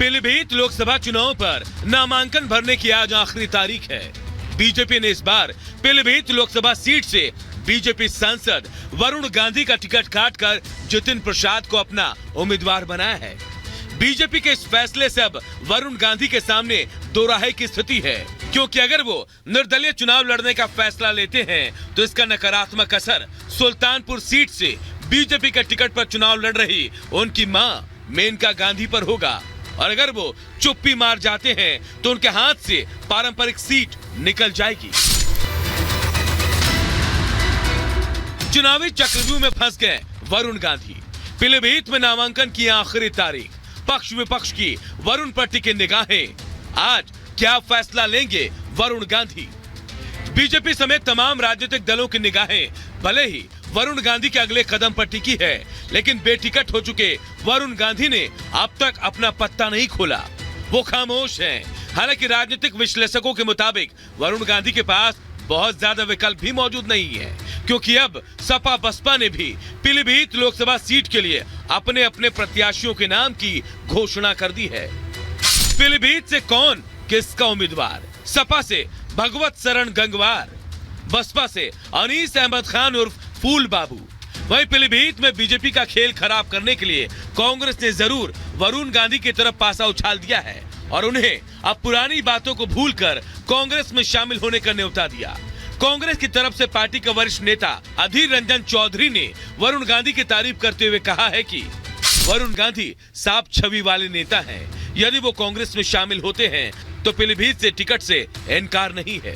पीलीभीत लोकसभा चुनाव पर नामांकन भरने की आज आखिरी तारीख है। बीजेपी ने इस बार पीलीभीत लोकसभा सीट से बीजेपी सांसद वरुण गांधी का टिकट काटकर जितिन प्रसाद को अपना उम्मीदवार बनाया है। बीजेपी के इस फैसले से अब वरुण गांधी के सामने दो राहे की स्थिति है, क्योंकि अगर वो निर्दलीय चुनाव लड़ने का फैसला लेते हैं तो इसका नकारात्मक असर सुल्तानपुर सीट से बीजेपी के टिकट पर चुनाव लड़ रही उनकी मां मेनका गांधी पर होगा, और अगर वो चुप्पी मार जाते हैं तो उनके हाथ से पारंपरिक सीट निकल जाएगी। चुनावी चक्रव्यूह में फंस गए वरुण गांधी। पीलीभीत में नामांकन की आखिरी तारीख, पक्ष विपक्ष की वरुण पर टिकी निगाहें। आज क्या फैसला लेंगे वरुण गांधी? बीजेपी समेत तमाम राजनीतिक दलों की निगाहें भले ही वरुण गांधी के अगले कदम पर टिकी है, लेकिन बेटिकट हो चुके वरुण गांधी ने अब तक अपना पत्ता नहीं खोला। वो खामोश हैं। हालांकि राजनीतिक विश्लेषकों के मुताबिक वरुण गांधी के पास बहुत ज्यादा विकल्प भी मौजूद नहीं है, क्योंकि अब सपा बसपा ने भी पीलीभीत लोकसभा सीट के लिए अपने अपने प्रत्याशियों के नाम की घोषणा कर दी है। पीलीभीत से कौन किसका उम्मीदवार? सपा से भगवत शरण गंगवार, बसपा से अनीस अहमद खान उर्फ फूल बाबू। वहीं पीलीभीत में बीजेपी का खेल खराब करने के लिए कांग्रेस ने जरूर वरुण गांधी की तरफ पासा उछाल दिया है और उन्हें अब पुरानी बातों को भूलकर कांग्रेस में शामिल होने का न्योता दिया। कांग्रेस की तरफ से पार्टी के वरिष्ठ नेता अधीर रंजन चौधरी ने वरुण गांधी की तारीफ करते हुए कहा है कि वरुण गांधी साफ छवि वाले नेता हैं। यदि वो कांग्रेस में शामिल होते हैं तो पीलीभीत से टिकट से इनकार नहीं है।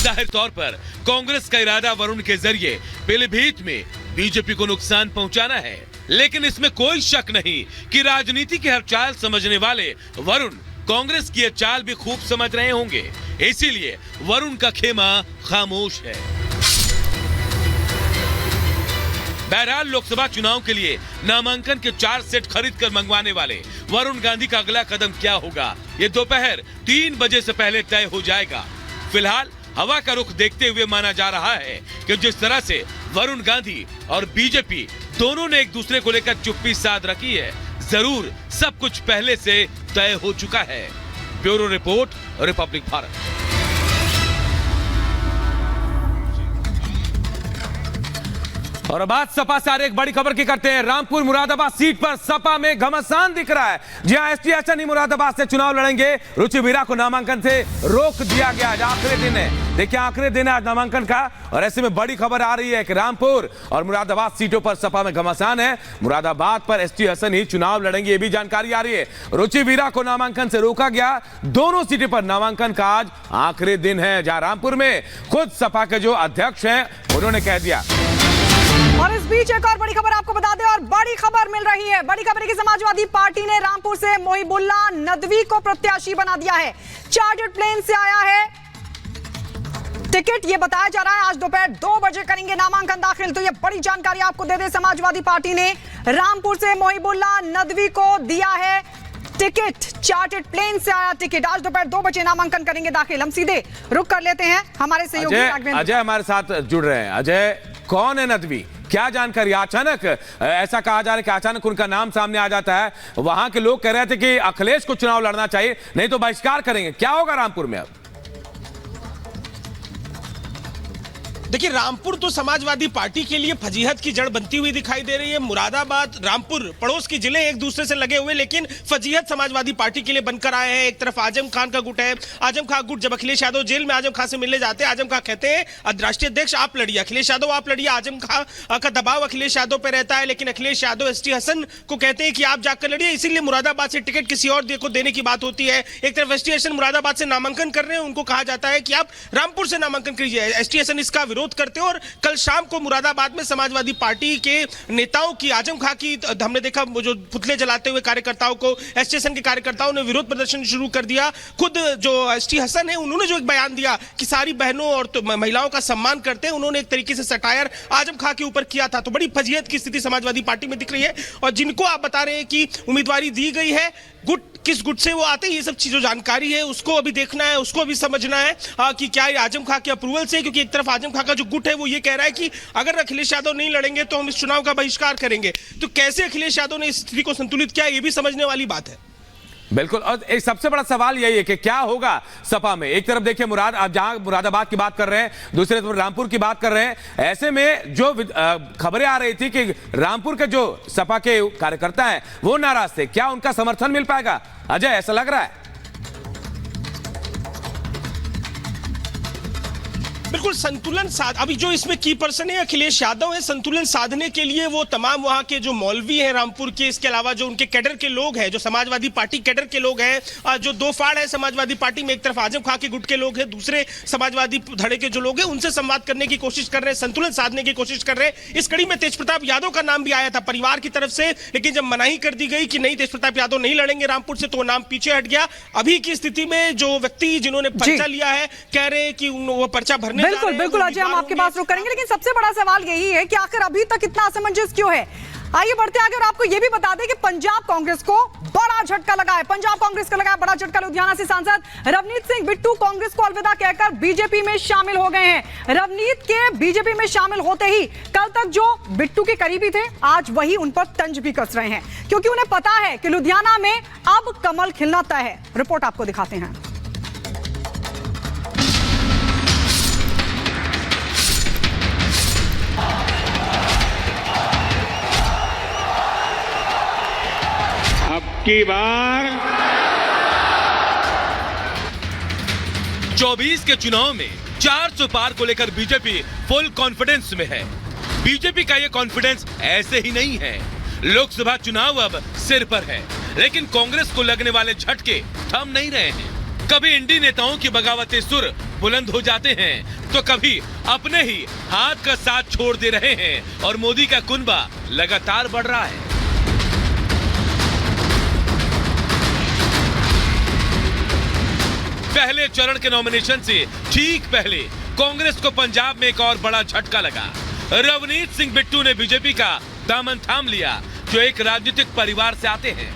जाहिर तौर पर कांग्रेस का इरादा वरुण के जरिए पीलीभीत में बीजेपी को नुकसान पहुंचाना है, लेकिन इसमें कोई शक नहीं कि राजनीति की हर चाल समझने वाले वरुण कांग्रेस की यह चाल भी खूब समझ रहे होंगे। इसीलिए वरुण का खेमा खामोश है। बहरहाल लोकसभा चुनाव के लिए नामांकन के 4 सेट खरीद कर मंगवाने वाले वरुण गांधी का अगला कदम क्या होगा, ये दोपहर 3 बजे से पहले तय हो जाएगा। फिलहाल हवा का रुख देखते हुए माना जा रहा है कि जिस तरह से वरुण गांधी और बीजेपी दोनों ने एक दूसरे को लेकर चुप्पी साध रखी है, जरूर सब कुछ पहले से तय हो चुका है। Bureau report, Republic Bharat. और अब आज सपा से एक बड़ी खबर की करते हैं। रामपुर मुरादाबाद सीट पर सपा में घमासान दिख रहा है। जी हां, एसटी हसन ही मुरादाबाद से चुनाव लड़ेंगे। रुचि वीरा को नामांकन से रोक दिया गया। आज आखिरी दिन है, देखिए आखिरी दिन है आज नामांकन का, और ऐसे में बड़ी खबर आ रही है कि रामपुर और मुरादाबाद सीटों पर सपा में घमासान है। मुरादाबाद पर एसटी हसन ही चुनाव लड़ेंगे, ये भी जानकारी आ रही है। रुचि वीरा को नामांकन से रोका गया। दोनों सीटों पर नामांकन का आज आखिरी दिन है, जहां रामपुर में खुद सपा के जो अध्यक्ष हैं उन्होंने कह दिया। और इस बीच एक और बड़ी खबर आपको बता दें, और बड़ी खबर मिल रही है। बड़ी खबर है कि समाजवादी पार्टी ने रामपुर से मोहिबुल्ला नदवी को प्रत्याशी बना दिया है। चार्टर्ड प्लेन से आया है टिकट, ये बताया जा रहा है आज दोपहर 2 बजे करेंगे नामांकन दाखिल। तो ये बड़ी जानकारी आपको दे दे, समाजवादी पार्टी ने रामपुर से मोहिबुल्ला नदवी को दिया है टिकट। चार्टर्ड प्लेन से आया टिकट, आज दोपहर 2 बजे नामांकन करेंगे दाखिल। हम सीधे रुक कर लेते हैं, हमारे सहयोगी अजय हमारे साथ जुड़ रहे हैं। अजय, कौन है नदवी, क्या जानकारी? अचानक ऐसा कहा जा रहा है कि अचानक उनका नाम सामने आ जाता है। वहां के लोग कह रहे थे कि अखिलेश को चुनाव लड़ना चाहिए, नहीं तो बहिष्कार करेंगे। क्या होगा रामपुर में अब? देखिए, रामपुर तो समाजवादी पार्टी के लिए फजीहत की जड़ बनती हुई दिखाई दे रही है। मुरादाबाद, रामपुर पड़ोस के जिले एक दूसरे से लगे हुए, लेकिन फजीहत समाजवादी पार्टी के लिए बनकर आए हैं। एक तरफ आजम खान का गुट है। आजम खान गुट जब अखिलेश यादव जेल में आजम खान से मिलने जाते हैं, आजम खान कहते हैं राष्ट्रीय अध्यक्ष आप लड़िए, अखिलेश यादव आप लड़िए। आजम खान का दबाव अखिलेश यादव पर रहता है, लेकिन अखिलेश यादव एसटी हसन को कहते हैं कि आप जाकर लड़िए। इसीलिए मुरादाबाद से टिकट किसी और को देने की बात होती है। एक तरफ एसटी हसन मुरादाबाद से नामांकन कर रहे हैं, उनको कहा जाता है कि आप रामपुर से नामांकन कीजिए। एसटी हसन इसका विरोध करते हैं और कल शाम को मुरादाबाद में समाजवादी पार्टी के नेताओं की, आजम खां की, हमने देखा जो पुतले जलाते हुए कार्यकर्ताओं को, एसटी हसन के कार्यकर्ताओं ने विरोध प्रदर्शन शुरू कर दिया। खुद जो एसटी हसन है उन्होंने जो एक बयान दिया कि सारी बहनों और तो महिलाओं का सम्मान करते हैं, उन्होंने एक तरीके से सटायर आजम खां के ऊपर किया था। तो बड़ी फजीहत की स्थिति समाजवादी पार्टी में दिख रही है। और जिनको आप बता रहे हैं कि उम्मीदवारी दी गई है, गुट किस गुट से वो आते हैं, ये सब चीजों जानकारी है, उसको अभी देखना है, उसको अभी समझना है कि क्या ये आजम खां के अप्रूवल से। क्योंकि एक तरफ आजम खां का जो गुट है वो ये कह रहा है कि अगर अखिलेश यादव नहीं लड़ेंगे तो हम इस चुनाव का बहिष्कार करेंगे। तो कैसे अखिलेश यादव ने इस स्थिति को संतुलित किया, ये भी समझने वाली बात है। बिल्कुल। और एक सबसे बड़ा सवाल यही है कि क्या होगा सपा में। एक तरफ देखिए जहां मुरादाबाद की बात कर रहे हैं, दूसरे तरफ रामपुर की बात कर रहे हैं। ऐसे में जो खबरें आ रही थी कि रामपुर के जो सपा के कार्यकर्ता हैं वो नाराज थे, क्या उनका समर्थन मिल पाएगा? अजय, ऐसा लग रहा है? बिल्कुल संतुलन अभी जो इसमें की पर्सन है अखिलेश यादव है। संतुलन साधने के लिए वो तमाम वहां के जो मौलवी हैं रामपुर के, इसके अलावा जो उनके कैडर के लोग हैं, जो समाजवादी पार्टी कैडर के लोग हैं, जो दो फाड़ है समाजवादी पार्टी में, एक तरफ आजम खां के गुट के लोग हैं, दूसरे समाजवादी धड़े के जो लोग हैं, उनसे संवाद करने की कोशिश कर रहे हैं, संतुलन साधने की कोशिश कर रहे हैं। इस कड़ी में तेजप्रताप यादव का नाम भी आया था परिवार की तरफ से, लेकिन जब मनाही कर दी गई कि नहीं तेजप्रताप यादव नहीं लड़ेंगे रामपुर से, तो वो नाम पीछे हट गया। अभी की स्थिति में जो व्यक्ति जिन्होंने पर्चा लिया है कह रहे हैं कि वो पर्चा भरने बिल्कुल बिल्कुल अजय, हम आपके पास रुक करेंगे, लेकिन सबसे बड़ा सवाल यही है कि आखिर अभी तक इतना असमंजस क्यों है। आइए बढ़ते आगे और आपको यह भी बता दें कि पंजाब कांग्रेस को बड़ा झटका लगा है। पंजाब कांग्रेस को लगा है बड़ा झटका। लुधियाना से सांसद रवनीत सिंह बिट्टू कांग्रेस को अलविदा कहकर बीजेपी में शामिल हो गए हैं। रवनीत के बीजेपी में शामिल होते ही कल तक जो बिट्टू के करीबी थे, आज वही उन पर तंज भी कस रहे हैं, क्योंकि उन्हें पता है कि लुधियाना में अब कमल खिलना तय है। रिपोर्ट आपको दिखाते हैं। अब की बार 24 के चुनाव में 400 पार को लेकर बीजेपी फुल कॉन्फिडेंस में है। बीजेपी का यह कॉन्फिडेंस ऐसे ही नहीं है। लोकसभा चुनाव अब सिर पर है, लेकिन कांग्रेस को लगने वाले झटके थम नहीं रहे हैं। कभी इंडी नेताओं की बगावती सुर बुलंद हो जाते हैं, तो कभी अपने ही हाथ का साथ छोड़ दे रहे हैं और मोदी का कुनबा लगातार बढ़ रहा है। पहले चरण के नॉमिनेशन से ठीक पहले कांग्रेस को पंजाब में एक और बड़ा झटका लगा। रवनीत सिंह बिट्टू ने बीजेपी का दामन थाम लिया, जो एक राजनीतिक परिवार से आते हैं।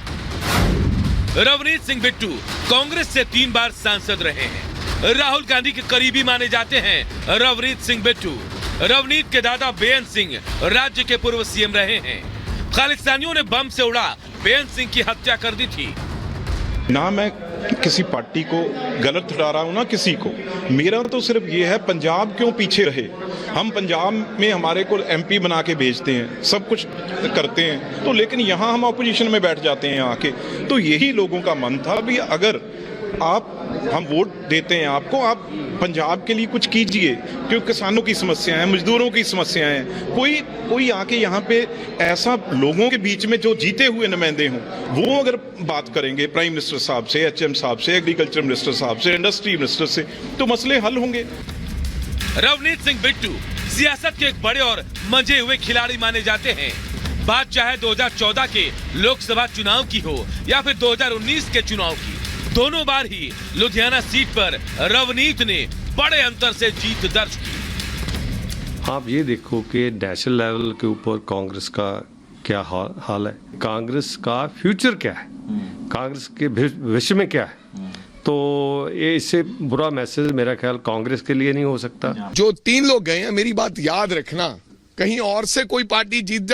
रवनीत सिंह बिट्टू कांग्रेस से 3 बार सांसद रहे हैं। राहुल गांधी के करीबी माने जाते हैं रवनीत सिंह बिट्टू। रवनीत के दादा बेअंत सिंह राज्य के पूर्व सीएम रहे हैं। खालिस्तानियों ने बम से उड़ा बेअंत सिंह की हत्या कर दी थी। ना मैं किसी पार्टी को गलत ठहरा रहा हूं ना किसी को, मेरा तो सिर्फ ये है पंजाब क्यों पीछे रहे। हम पंजाब में हमारे को एमपी बना के भेजते हैं, सब कुछ करते हैं, तो लेकिन यहाँ हम अपोजिशन में बैठ जाते हैं आके। तो यही लोगों का मन था भी अगर हम वोट देते हैं आपको, आप पंजाब के लिए कुछ कीजिए, क्योंकि किसानों की समस्याएं हैं, मजदूरों की समस्याएं हैं। कोई आके यहाँ पे ऐसा लोगों के बीच में जो जीते हुए नुमाइंदे हों, वो अगर बात करेंगे प्राइम मिनिस्टर साहब से, एचएम साहब से, एग्रीकल्चर मिनिस्टर साहब से, इंडस्ट्री मिनिस्टर से, तो मसले हल होंगे। रवनीत सिंह बिट्टू सियासत के एक बड़े और मंजे हुए खिलाड़ी माने जाते हैं। बात चाहे 2014 के लोकसभा चुनाव की हो या फिर 2019 के चुनाव की, दोनों बार ही लुधियाना सीट पर रवनीत ने बड़े अंतर से जीत दर्ज की। आप ये देखो कि नेशनल लेवल के ऊपर कांग्रेस का क्या हाल है, कांग्रेस का फ्यूचर क्या है, कांग्रेस के भविष्य में क्या है। तो ये इससे बुरा मैसेज मेरा ख्याल कांग्रेस के लिए नहीं हो सकता। जो 3 लोग गए हैं, मेरी बात याद रखना, कहीं और से कोई पार्टी जीत जाए